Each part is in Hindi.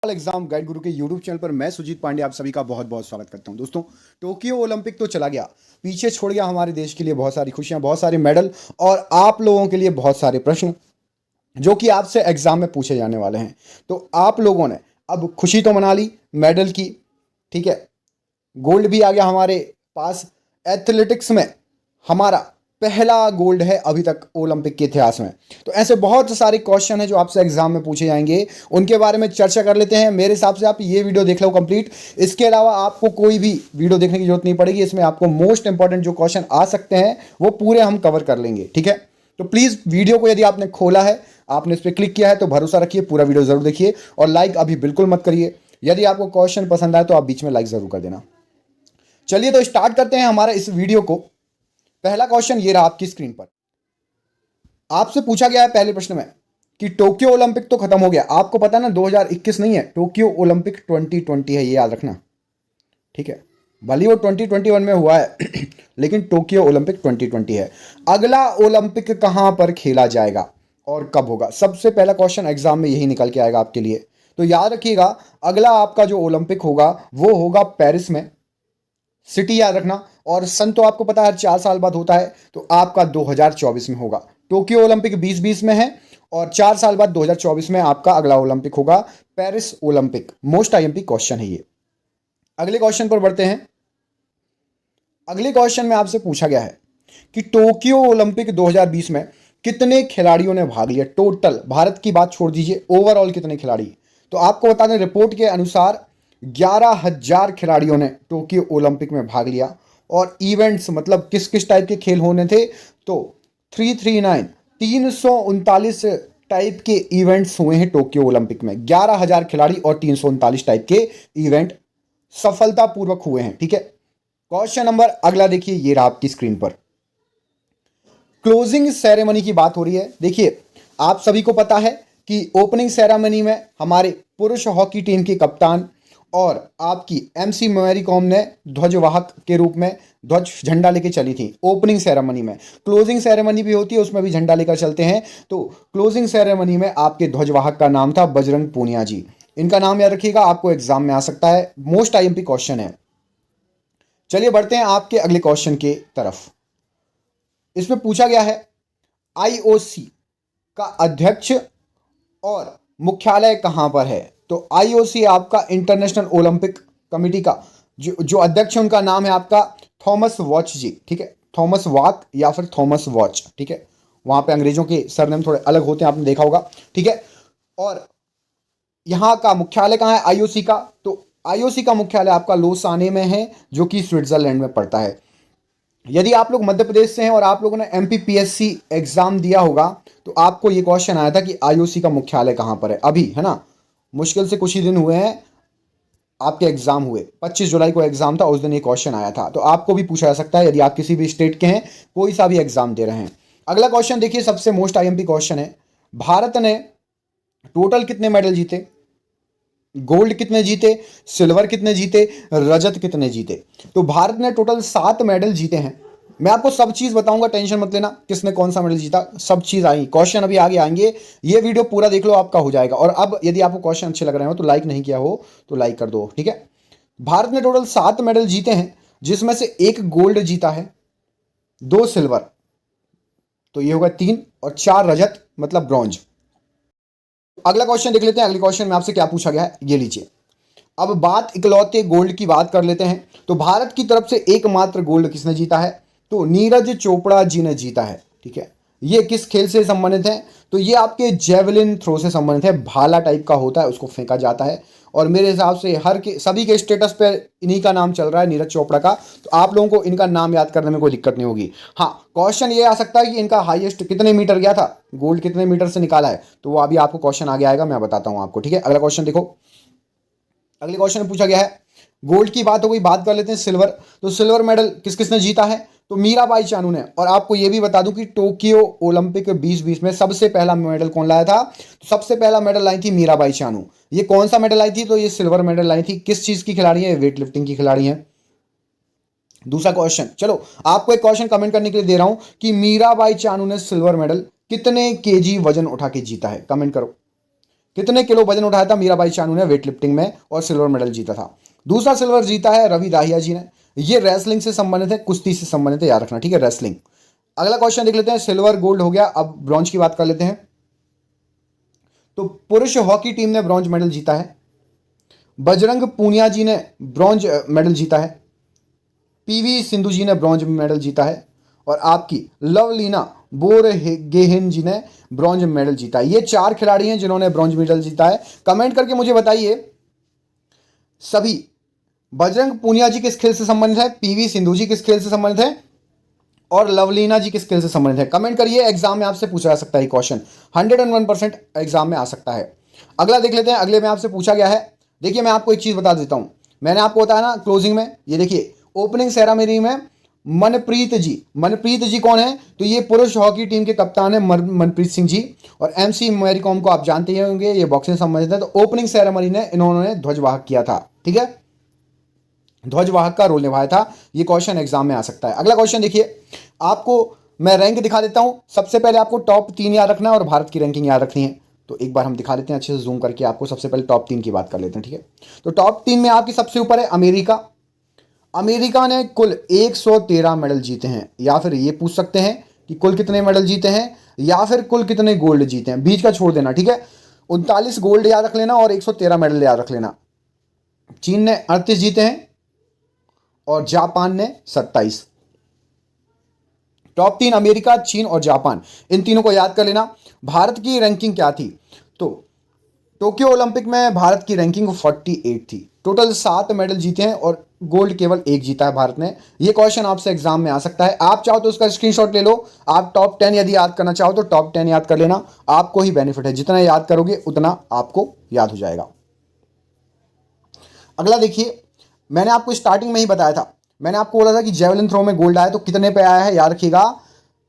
एग्जाम गाइड गुरु के यूट्यूब चैनल पर मैं सुजीत पांडे आप सभी का बहुत बहुत स्वागत करता हूं। दोस्तों, टोक्यो ओलंपिक तो चला गया, पीछे छोड़ गया हमारे देश के लिए बहुत सारी खुशियां, बहुत सारे मेडल और आप लोगों के लिए बहुत सारे प्रश्न जो कि आपसे एग्जाम में पूछे जाने वाले हैं। तो आप लोगों ने अब खुशी तो मना ली मेडल की, ठीक है, गोल्ड भी आ गया हमारे पास। एथलेटिक्स में हमारा पहला गोल्ड है अभी तक ओलंपिक के इतिहास में। तो ऐसे बहुत सारे क्वेश्चन हैं जो आपसे एग्जाम में पूछे जाएंगे, उनके बारे में चर्चा कर लेते हैं। मेरे हिसाब से आप ये वीडियो देख लो कंप्लीट, इसके अलावा आपको कोई भी वीडियो देखने की जरूरत नहीं पड़ेगी। इसमें आपको मोस्ट इंपॉर्टेंट जो क्वेश्चन आ सकते हैं वो पूरे हम कवर कर लेंगे, ठीक है। तो प्लीज वीडियो को यदि आपने खोला है, आपने इस पर क्लिक किया है तो भरोसा रखिए, पूरा वीडियो जरूर देखिए और लाइक अभी बिल्कुल मत करिए। यदि आपको क्वेश्चन पसंद आए तो आप बीच में लाइक जरूर कर देना। चलिए तो स्टार्ट करते हैं हमारे इस वीडियो को। पहला क्वेश्चन ये रहा आपकी स्क्रीन पर। आपसे पूछा गया है पहले प्रश्न में कि टोक्यो ओलंपिक तो खत्म हो गया, आपको पता है ना 2021 नहीं है, टोक्यो ओलंपिक 2020 है, ये याद रखना, ठीक है। भले वो 2021 में हुआ है लेकिन टोक्यो ओलंपिक 2020 है। अगला ओलंपिक कहां पर खेला जाएगा और कब होगा? सबसे पहला क्वेश्चन एग्जाम में यही निकल के आएगा आपके लिए। तो याद रखिएगा, अगला आपका जो ओलंपिक होगा वो होगा पेरिस में। सिटी याद रखना। और सन तो आपको पता है 4 साल बाद होता है, तो आपका 2024 में होगा। टोक्यो ओलंपिक 2020 में है और 4 साल बाद 2024 में आपका अगला ओलंपिक होगा Paris Olympic. Most IMP question है ये। अगले क्वेश्चन पर बढ़ते हैं। अगले क्वेश्चन में आपसे पूछा गया है कि टोक्यो ओलंपिक 2020 में कितने खिलाड़ियों ने भाग लिया टोटल? भारत की बात छोड़ दीजिए, ओवरऑल कितने खिलाड़ी? तो आपको बता दें, रिपोर्ट के अनुसार 11,000 खिलाड़ियों ने टोक्यो ओलंपिक में भाग लिया। और इवेंट्स मतलब किस किस टाइप के खेल होने थे? तो 339 टाइप के इवेंट्स हुए हैं टोक्यो ओलंपिक में। 11,000 खिलाड़ी और 339 टाइप के इवेंट सफलतापूर्वक हुए हैं, ठीक है। क्वेश्चन नंबर अगला देखिए, ये रहा आपकी स्क्रीन पर। क्लोजिंग सेरेमनी की बात हो रही है। देखिए, आप सभी को पता है कि ओपनिंग सेरेमनी में हमारे पुरुष हॉकी टीम के कप्तान और आपकी एमसी मैरी कॉम ने ध्वजवाहक के रूप में ध्वज झंडा लेके चली थी ओपनिंग सेरेमनी में। क्लोजिंग सेरेमनी भी होती है, उसमें भी झंडा लेकर चलते हैं। तो क्लोजिंग सेरेमनी में आपके ध्वजवाहक का नाम था बजरंग पूनिया जी। इनका नाम याद रखिएगा, आपको एग्जाम में आ सकता है, मोस्ट आईएमपी क्वेश्चन है। चलिए बढ़ते हैं आपके अगले क्वेश्चन के तरफ। इसमें पूछा गया है आईओसी का अध्यक्ष और मुख्यालय कहां पर है? तो आईओसी आपका इंटरनेशनल ओलंपिक कमेटी का जो अध्यक्ष है उनका नाम है आपका थॉमस वॉच जी, ठीक है। थॉमस वाक या फिर थॉमस वॉच, ठीक है। वहां पे अंग्रेजों के सरनेम थोड़े अलग होते हैं, आपने देखा होगा, ठीक है। और यहां का मुख्यालय कहां है आईओसी का? तो आईओसी का मुख्यालय आपका लोसाने में है, जो कि स्विट्जरलैंड में पड़ता है। यदि आप लोग मध्य प्रदेश से हैं और आप लोगों ने एमपीपीएससी एग्जाम दिया होगा तो आपको ये क्वेश्चन आया था कि आईओसी का मुख्यालय कहां पर है। अभी है ना, मुश्किल से कुछ ही दिन हुए हैं आपके एग्जाम हुए, 25 जुलाई को एग्जाम था, उस दिन ये क्वेश्चन आया था। तो आपको भी पूछा जा सकता है यदि आप किसी भी स्टेट के हैं, कोई सा भी एग्जाम दे रहे हैं। अगला क्वेश्चन देखिए, सबसे मोस्ट आईएमपी क्वेश्चन है। भारत ने टोटल कितने मेडल जीते? गोल्ड कितने जीते, सिल्वर कितने जीते, रजत कितने जीते? तो भारत ने टोटल 7 मेडल जीते हैं। मैं आपको सब चीज बताऊंगा, टेंशन मत लेना, किसने कौन सा मेडल जीता, सब चीज आई, क्वेश्चन अभी आगे आएंगे। ये वीडियो पूरा देख लो, आपका हो जाएगा। और अब यदि आपको क्वेश्चन अच्छे लग रहे हो तो लाइक नहीं किया हो तो लाइक कर दो, ठीक है। भारत ने टोटल 7 मेडल जीते हैं, जिसमें से 1 गोल्ड जीता है, 2 सिल्वर, तो ये होगा 3, और 4 रजत मतलब ब्रॉन्ज। अगला क्वेश्चन देख लेते हैं। अगले क्वेश्चन में आपसे क्या पूछा गया है, ये लीजिए। अब बात इकलौते गोल्ड की बात कर लेते हैं। तो भारत की तरफ से एकमात्र गोल्ड किसने जीता है? तो नीरज चोपड़ा जी ने जीता है, ठीक है। ये किस खेल से संबंधित है? तो ये आपके जेवलिन थ्रो से संबंधित है। भाला टाइप का होता है, उसको फेंका जाता है। और मेरे हिसाब से सभी के स्टेटस पे इन्हीं का नाम चल रहा है, नीरज चोपड़ा का। तो आप लोगों को इनका नाम याद करने में कोई दिक्कत नहीं होगी। हाँ, क्वेश्चन ये आ सकता है कि इनका हाईएस्ट कितने मीटर गया था, गोल्ड कितने मीटर से निकाला है, तो वो अभी आपको क्वेश्चन आगे आएगा, मैं बताता हूं आपको, ठीक है। अगला क्वेश्चन देखो। अगले क्वेश्चन में पूछा गया है, गोल्ड की बात हो गई, बात कर लेते हैं सिल्वर। तो सिल्वर मेडल किस किसने जीता है? तो मीराबाई चानू ने। और आपको यह भी बता दूं कि टोक्यो ओलंपिक 2020 में सबसे पहला मेडल कौन लाया था? तो सबसे पहला मेडल लाई थी मीराबाई चानू। ये कौन सा मेडल लाई थी? तो ये सिल्वर मेडल लाई थी। किस चीज की खिलाड़ी है? वेट लिफ्टिंग की खिलाड़ी है। दूसरा क्वेश्चन, चलो आपको एक क्वेश्चन कमेंट करने के लिए दे रहा हूं कि मीराबाई चानू ने सिल्वर मेडल कितने केजी वजन उठा के जीता है, कमेंट करो। कितने किलो वजन उठाया था मीराबाई चानू ने वेट लिफ्टिंग में और सिल्वर मेडल जीता था। दूसरा सिल्वर जीता है रवि दाहिया जी ने। ये रेसलिंग से संबंधित है, कुश्ती से संबंधित है, याद रखना, ठीक है, रेसलिंग। अगला क्वेश्चन देख लेते हैं, सिल्वर गोल्ड हो गया, अब ब्रॉन्ज की बात कर लेते हैं। तो पुरुष हॉकी टीम ने ब्रॉन्ज मेडल जीता है, बजरंग पूनिया जी ने ब्रॉन्ज मेडल जीता है, पीवी सिंधु जी ने ब्रॉन्ज मेडल जीता है, और आपकी लवलीना बोरगोहेन जी ने ब्रॉन्ज मेडल जीता है। ये 4 खिलाड़ी हैं जिन्होंने ब्रॉन्ज मेडल जीता है। कमेंट करके मुझे बताइए सभी, बजरंग पूनिया जी किस खेल से संबंधित है, पीवी सिंधु जी किस खेल से संबंधित है, और लवलीना जी किस खेल से संबंधित है। कमेंट करिए, एग्जाम में आपसे पूछा जा सकता है क्वेश्चन, 101% एग्जाम में आ सकता है। अगला देख लेते हैं, अगले में आपसे पूछा गया है। देखिए मैं आपको एक चीज बता देता हूं, मैंने आपको बताया ना क्लोजिंग में, ये देखिए ओपनिंग सेरेमनी में मनप्रीत जी कौन है, तो ये पुरुष हॉकी टीम के कप्तान है मनप्रीत सिंह जी। और एमसी मैरी कॉम को आप जानते ही होंगे, ये बॉक्सिंग से संबंधित है। तो ओपनिंग सेरेमनी ने इन्होंने ध्वजवाहक किया था, ठीक है, ध्वजवाहक का रोल निभाया था। ये क्वेश्चन एग्जाम में आ सकता है। अगला क्वेश्चन देखिए, आपको मैं रैंक दिखा देता हूं। सबसे पहले आपको टॉप 3 याद रखना है और भारत की रैंकिंग याद रखनी है। तो एक बार हम दिखा देते हैं अच्छे से जूम करके आपको। सबसे पहले टॉप 3 की बात कर लेते हैं, ठीक है। तो टॉप 3 में आपकी सबसे ऊपर है अमेरिका। अमेरिका ने कुल 113 मेडल जीते हैं, या फिर ये पूछ सकते हैं कि कुल कितने मेडल जीते हैं, या फिर कुल कितने गोल्ड जीते हैं, बीच का छोड़ देना, ठीक है। 39 गोल्ड याद रख लेना और 113 मेडल याद रख लेना। चीन ने 38 जीते हैं और जापान ने 27। टॉप 3 अमेरिका, चीन और जापान, इन तीनों को याद कर लेना। भारत की रैंकिंग क्या थी, तो टोक्यो ओलंपिक में भारत की रैंकिंग 48 थी। टोटल 7 मेडल जीते हैं और गोल्ड केवल 1 जीता है भारत ने। ये क्वेश्चन आपसे एग्जाम में आ सकता है, आप चाहो तो उसका स्क्रीनशॉट ले लो। आप टॉप 10 यदि याद करना चाहो तो टॉप 10 याद कर लेना, आपको ही बेनिफिट है, जितना याद करोगे उतना आपको याद हो जाएगा। अगला देखिए, मैंने आपको स्टार्टिंग में ही बताया था, मैंने आपको बोला था कि जेवलिन थ्रो में गोल्ड आया, तो कितने पे आया है याद रखिएगा,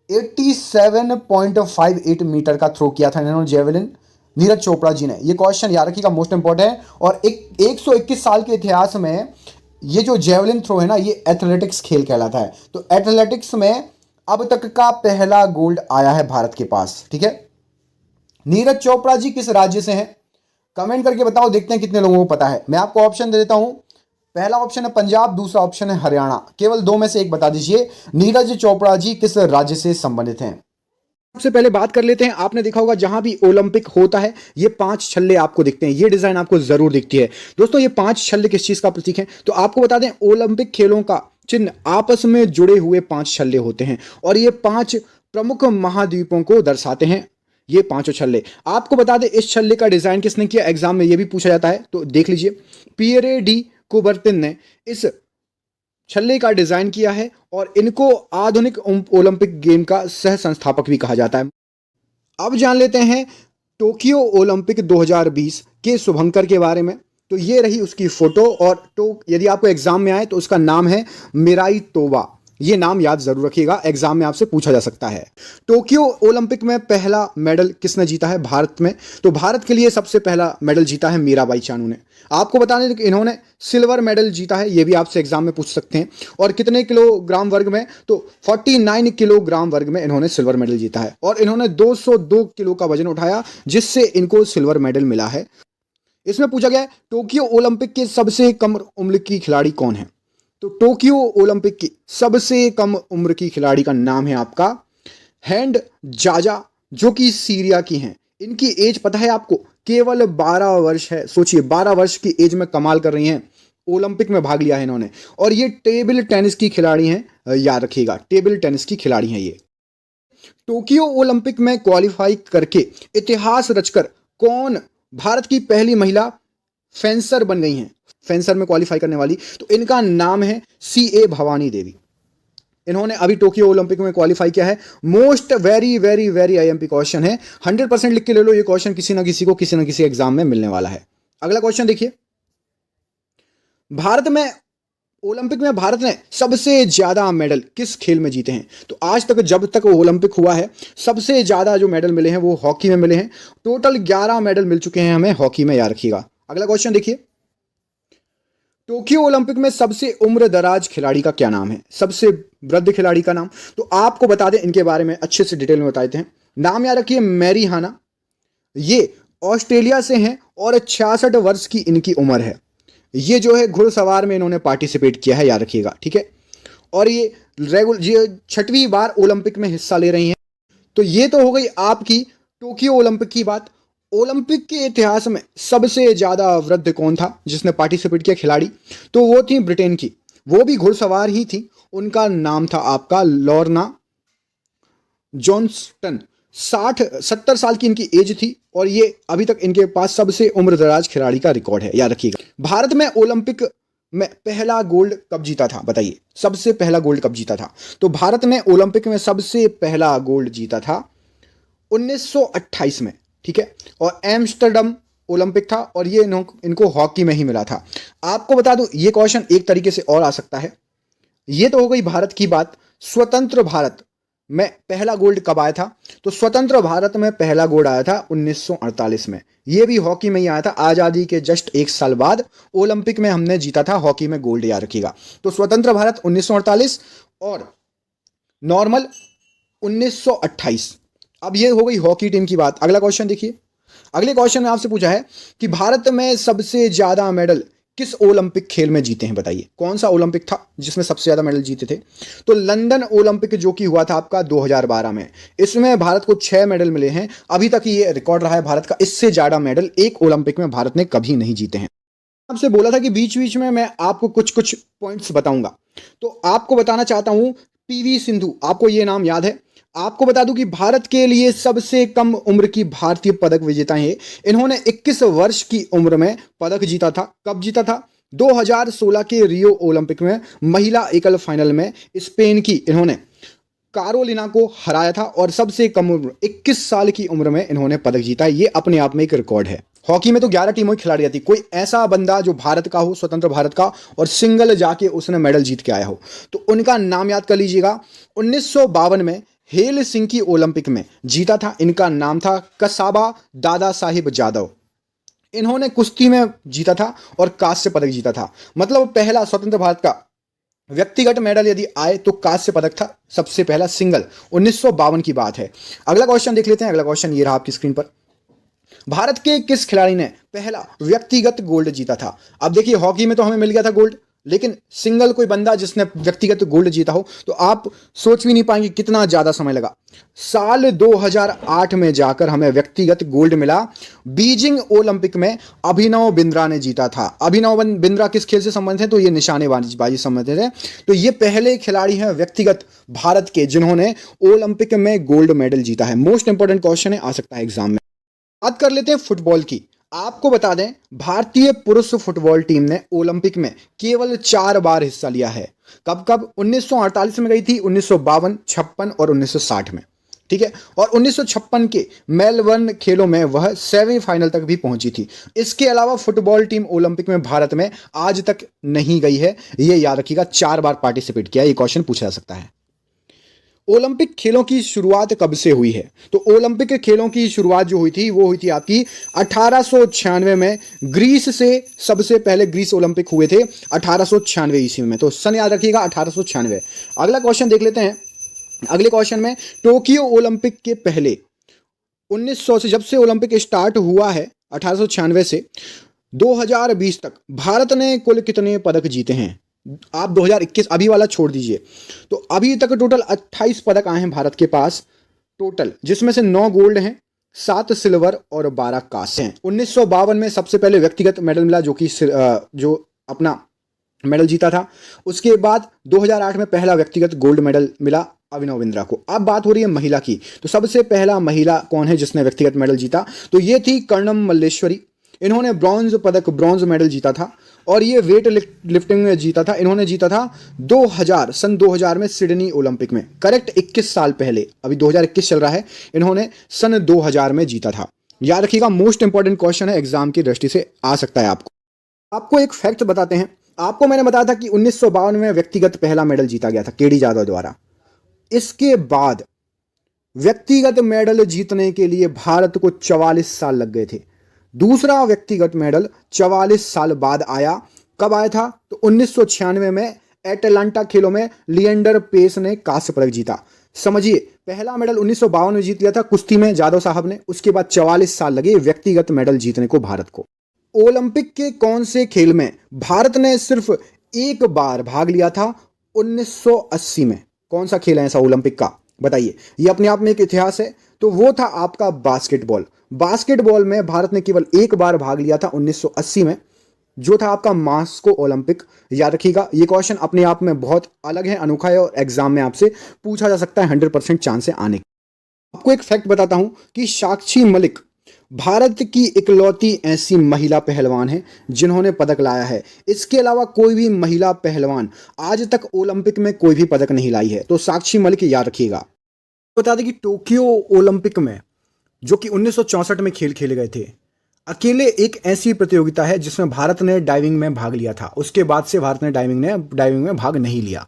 87.58 मीटर का थ्रो किया था इन्होंने जेवलिन, नीरज चोपड़ा जी ने। ये क्वेश्चन याद रखिएगा, मोस्ट इंपॉर्टेंट है। और 121 साल के इतिहास में ये जो जेवलिन थ्रो है ना, ये एथलेटिक्स खेल कहलाता है। तो एथलेटिक्स में अब तक का पहला गोल्ड आया है भारत के पास, ठीक है। नीरज चोपड़ा जी किस राज्य से हैं, कमेंट करके बताओ, देखते हैं कितने लोगों को पता है। मैं आपको ऑप्शन दे देता हूं, पहला ऑप्शन है पंजाब, दूसरा ऑप्शन है हरियाणा। केवल 2 में से एक बता दीजिए, नीरज चोपड़ा जी किस राज्य से संबंधित हैं। सबसे पहले बात कर लेते हैं, आपने देखा होगा जहां भी ओलंपिक होता है ये 5 छल्ले आपको दिखते हैं, ये डिजाइन आपको जरूर दिखती है। दोस्तों ये 5 छल्ले किस चीज का प्रतीक है, तो आपको बता दें ओलंपिक खेलों का चिन्ह आपस में जुड़े हुए 5 छल्ले होते हैं, और ये 5 प्रमुख महाद्वीपों को दर्शाते हैं। ये 5 छल्ले, आपको बता दें इस छल्ले का डिजाइन किसने किया, एग्जाम में ये भी पूछा जाता है, तो देख लीजिए, पियरे डी कुबर्तिन ने इस छल्ले का डिजाइन किया है, और इनको आधुनिक ओलंपिक गेम का सह संस्थापक भी कहा जाता है। अब जान लेते हैं टोक्यो ओलंपिक 2020 के शुभंकर के बारे में। तो ये रही उसकी फोटो, और यदि आपको एग्जाम में आए तो उसका नाम है मिराई तोबा। ये नाम याद जरूर रखिएगा, एग्जाम में आपसे पूछा जा सकता है। टोक्यो ओलंपिक में पहला मेडल किसने जीता है भारत में, तो भारत के लिए सबसे पहला मेडल जीता है मीराबाई चानू ने। आपको बता दें कि इन्होंने सिल्वर मेडल जीता है, ये भी आपसे एग्जाम में पूछ सकते हैं। और कितने किलोग्राम वर्ग में, तो 49 किलोग्राम वर्ग में इन्होंने सिल्वर मेडल जीता है, और इन्होंने 202 किलो का वजन उठाया, जिससे इनको सिल्वर मेडल मिला है। इसमें पूछा गया है टोक्यो ओलंपिक के सबसे कम उम्र की खिलाड़ी कौन है, तो टोक्यो ओलंपिक की सबसे कम उम्र की खिलाड़ी का नाम है आपका हैंड जाजा, जो कि सीरिया की हैं। इनकी एज पता है आपको, केवल 12 वर्ष है। सोचिए 12 वर्ष की एज में कमाल कर रही हैं, ओलंपिक में भाग लिया है इन्होंने। और ये टेबल टेनिस की खिलाड़ी हैं, याद रखिएगा, टेबल टेनिस की खिलाड़ी हैं ये। टोक्यो ओलंपिक में क्वालिफाई करके इतिहास रचकर कौन भारत की पहली महिला फेंसर बन गई हैं, फेंसर में क्वालिफाई करने वाली, तो इनका नाम है CA भवानी देवी। इन्होंने अभी टोक्यो ओलंपिक में क्वालिफाई किया है। Most very very very IMP question है, 100% लिख के ले लो, ये क्वेश्चन किसी ना किसी को किसी ना किसी एग्जाम में मिलने वाला है। अगला क्वेश्चन देखिए, भारत में ओलंपिक में भारत ने सबसे ज्यादा मेडल किस खेल में जीते हैं, तो आज तक जब तक ओलंपिक हुआ है सबसे ज्यादा जो मेडल मिले हैं वो हॉकी में मिले हैं। टोटल 11 मेडल मिल चुके हैं हमें हॉकी में, याद रखिएगा। अगला क्वेश्चन देखिए, टोक्यो ओलंपिक में सबसे उम्र दराज खिलाड़ी का क्या नाम है, सबसे वृद्ध खिलाड़ी का नाम, तो आपको बता दें इनके बारे में अच्छे से डिटेल में बता देते हैं। नाम याद रखिए मैरी हाना, ये ऑस्ट्रेलिया से हैं और 66 वर्ष की इनकी उम्र है। ये जो है घुड़सवार में इन्होंने पार्टिसिपेट किया है, याद रखिएगा, ठीक है। और ये 6वीं बार ओलंपिक में हिस्सा ले रही हैं। तो ये तो हो गई आपकी टोक्यो ओलंपिक की बात। ओलंपिक के इतिहास में सबसे ज़्यादा वृद्ध कौन था जिसने पार्टिसिपेट किया खिलाड़ी? तो वो थी ब्रिटेन की, वो भी घुड़सवार ही थी। उनका नाम था आपका लॉर्ना जॉनस्टन। 70 साल की इनकी एज थी और ये अभी तक इनके पास सबसे उम्रदराज खिलाड़ी का रिकॉर्ड है, याद रखिएगा। भारत में ओलंपिक में पहला गोल्ड कब जीता था बताइए? सबसे पहला गोल्ड कब जीता था? तो भारत ने ओलंपिक में सबसे पहला गोल्ड जीता था 1928 में, ठीक है। और एम्स्टर्डम ओलंपिक था और ये इनको हॉकी में ही मिला था। आपको बता दूं, ये क्वेश्चन एक तरीके से और आ सकता है। ये तो हो गई भारत की बात। स्वतंत्र भारत में पहला गोल्ड कब आया था? तो स्वतंत्र भारत में पहला गोल्ड आया था 1948 में। ये भी हॉकी में ही आया था। आज़ादी के जस्ट 1 साल बाद ओलंपिक में हमने जीता था हॉकी में गोल्ड, याद रखिएगा। तो स्वतंत्र भारत 1948 और नॉर्मल 1928। अब ये हो गई हॉकी टीम की बात। अगला क्वेश्चन देखिए। अगले क्वेश्चन में आपसे पूछा है कि भारत में सबसे ज्यादा मेडल किस ओलंपिक खेल में जीते हैं बताइए? कौन सा ओलंपिक था जिसमें सबसे ज्यादा मेडल जीते थे? तो लंदन ओलंपिक जो कि हुआ था आपका 2012 में। इसमें भारत को 6 मेडल मिले हैं। अभी तक ये रिकॉर्ड रहा है भारत का। इससे ज्यादा मेडल एक ओलंपिक में भारत ने कभी नहीं जीते हैं। आपसे बोला था कि बीच बीच में मैं आपको कुछ कुछ पॉइंट्स बताऊंगा, तो आपको बताना चाहता हूं पीवी सिंधु। आपको ये नाम याद है? आपको बता दूं कि भारत के लिए सबसे कम उम्र की भारतीय पदक विजेता है। इन्होंने 21 वर्ष की उम्र में पदक जीता था। कब जीता था? 2016 के रियो ओलंपिक में महिला एकल फाइनल में स्पेन की इन्होंने कारोलिना को हराया था और सबसे कम उम्र 21 साल की उम्र में इन्होंने पदक जीता है। ये अपने आप में एक रिकॉर्ड है। हॉकी में तो 11 टीमों की खिलाड़ी रहती, कोई ऐसा बंदा जो भारत का हो, स्वतंत्र भारत का, और सिंगल जाके उसने मेडल जीत के आया हो, तो उनका नाम याद कर लीजिएगा। 1952 में हेलसिंकी ओलंपिक में जीता था। इनका नाम था कसाबा दादा साहिब जादव। इन्होंने कुश्ती में जीता था और कांस्य पदक जीता था। मतलब पहला स्वतंत्र भारत का व्यक्तिगत मेडल यदि आए तो कांस्य पदक था सबसे पहला, सिंगल। 1952 की बात है। अगला क्वेश्चन देख लेते हैं। अगला क्वेश्चन ये रहा आपकी स्क्रीन पर। भारत के किस खिलाड़ी ने पहला व्यक्तिगत गोल्ड जीता था? अब देखिए, हॉकी में तो हमें मिल गया था गोल्ड, लेकिन सिंगल कोई बंदा जिसने व्यक्तिगत गोल्ड जीता हो, तो आप सोच भी नहीं पाएंगे कितना ज्यादा समय लगा। साल 2008 में जाकर हमें व्यक्तिगत गोल्ड मिला। बीजिंग ओलंपिक में अभिनव बिंद्रा ने जीता था। अभिनव बिंद्रा किस खेल से संबंधित है? तो ये निशानेबाजी संबंधित है। तो ये पहले खिलाड़ी हैं व्यक्तिगत भारत के जिन्होंने ओलंपिक में गोल्ड मेडल जीता है। मोस्ट इंपॉर्टेंट क्वेश्चन है, आ सकता है एग्जाम में। बात कर लेते हैं फुटबॉल की। आपको बता दें, भारतीय पुरुष फुटबॉल टीम ने ओलंपिक में केवल 4 बार हिस्सा लिया है। कब कब? 1948 में गई थी, 1952, 56 और 1960 में, ठीक है। और 1956 के मेलबर्न खेलों में वह सेमीफाइनल तक भी पहुंची थी। इसके अलावा फुटबॉल टीम ओलंपिक में भारत में आज तक नहीं गई है। यह याद रखिएगा, 4 बार पार्टिसिपेट किया। ये क्वेश्चन पूछा जा सकता है। ओलंपिक खेलों की शुरुआत कब से हुई है? तो ओलंपिक खेलों की शुरुआत जो हुई थी वो हुई थी आपकी 1896 में। ग्रीस से सबसे पहले ग्रीस ओलंपिक हुए थे 1896 ईस्वी में। तो सन याद रखिएगा, 1896। अगला क्वेश्चन देख लेते हैं। अगले क्वेश्चन में, टोक्यो ओलंपिक के पहले 1900 से, जब से ओलंपिक स्टार्ट हुआ है 1896 से 2020 तक, भारत ने कुल कितने पदक जीते हैं? आप 2021 अभी वाला छोड़ दीजिए, तो अभी तक टोटल 28 पदक आए हैं भारत के पास टोटल, जिसमें से 9 गोल्ड हैं, 7 सिल्वर और 12 कांस्य हैं। 1952 में सबसे पहले व्यक्तिगत मेडल मिला, जो अपना मेडल जीता था। उसके बाद 2008 में पहला व्यक्तिगत गोल्ड मेडल मिला अभिनव बिंद्रा को। अब बात हो रही है महिला की, तो सबसे पहला महिला कौन है जिसने व्यक्तिगत मेडल जीता? तो ये थी कर्णम मल्लेश्वरी। इन्होंने ब्रॉन्ज मेडल जीता था और ये वेट लिफ्टिंग में जीता था। इन्होंने जीता था सन 2000 में सिडनी ओलंपिक में, करेक्ट 21 साल पहले। अभी 2021 चल रहा है, इन्होंने सन 2000 में जीता था। याद रखिएगा, मोस्ट इंपॉर्टेंट क्वेश्चन है, एग्जाम की दृष्टि से आ सकता है। आपको एक फैक्ट बताते हैं। आपको मैंने बताया था कि 1952 में व्यक्तिगत पहला मेडल जीता गया था केडी जाधव द्वारा। इसके बाद व्यक्तिगत मेडल जीतने के लिए भारत को 44 साल लग गए थे। दूसरा व्यक्तिगत मेडल 44 साल बाद आया। कब आया था? तो 1996 में एटलांटा खेलों में लिएंडर पेस ने कांस्य पदक जीता। समझिए, पहला मेडल 1952 में जीत लिया था कुश्ती में जादव साहब ने। उसके बाद 44 साल लगे व्यक्तिगत मेडल जीतने को भारत को। ओलंपिक के कौन से खेल में भारत ने सिर्फ एक बार भाग लिया था 1980 में? कौन सा खेल है ऐसा ओलंपिक का, बताइए। ये अपने आप में एक इतिहास है। तो वो था आपका बास्केटबॉल। बास्केटबॉल में भारत ने केवल एक बार भाग लिया था 1980 में, जो था आपका मास्को ओलंपिक। याद रखिएगा, ये क्वेश्चन अपने आप में बहुत अलग है, अनोखा है और एग्जाम में आपसे पूछा जा सकता है, 100% चांस है आने का। आपको एक फैक्ट बताता हूं कि साक्षी मलिक भारत की इकलौती ऐसी महिला पहलवान है जिन्होंने पदक लाया है। इसके अलावा कोई भी महिला पहलवान आज तक ओलंपिक में कोई भी पदक नहीं लाई है। तो साक्षी मलिक याद रखिएगा। बता दें कि टोक्यो ओलंपिक में, जो कि 1964 में खेल खेले गए थे, अकेले एक ऐसी प्रतियोगिता है जिसमें भारत ने डाइविंग में भाग लिया था। उसके बाद से भारत ने डाइविंग में भाग नहीं लिया।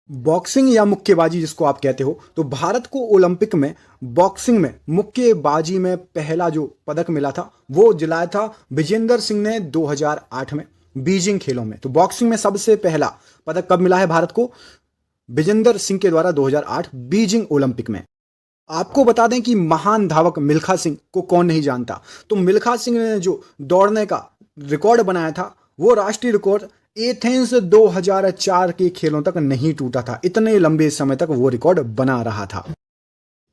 बॉक्सिंग या मुक्केबाजी जिसको आप कहते हो, तो भारत को ओलंपिक में बॉक्सिंग में मुक्केबाजी में पहला जो पदक मिला था वो दिलाया था विजेंदर सिंह ने 2008 में बीजिंग खेलों में। तो बॉक्सिंग में सबसे पहला पदक कब मिला है भारत को? विजेंदर सिंह के द्वारा 2008 बीजिंग ओलंपिक में। आपको बता दें कि महान धावक मिल्खा सिंह को कौन नहीं जानता। तो मिल्खा सिंह ने जो दौड़ने का रिकॉर्ड बनाया था वो राष्ट्रीय रिकॉर्ड एथेंस 2004 के खेलों तक नहीं टूटा था। इतने लंबे समय तक वो रिकॉर्ड बना रहा था।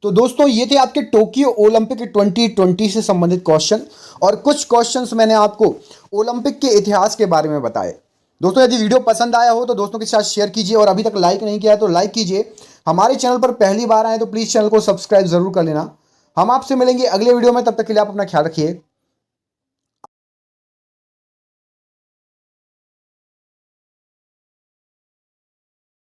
तो दोस्तों, ये थे आपके टोक्यो ओलंपिक 2020 से संबंधित क्वेश्चन, और कुछ क्वेश्चंस मैंने आपको ओलंपिक के इतिहास के बारे में बताए। दोस्तों, यदि वीडियो पसंद आया हो तो दोस्तों के साथ शेयर कीजिए, और अभी तक लाइक नहीं किया है तो लाइक कीजिए। हमारे चैनल पर पहली बार आए तो प्लीज़ चैनल को सब्सक्राइब जरूर कर लेना। हम आपसे मिलेंगे अगले वीडियो में, तब तक के लिए आप अपना ख्याल रखिए।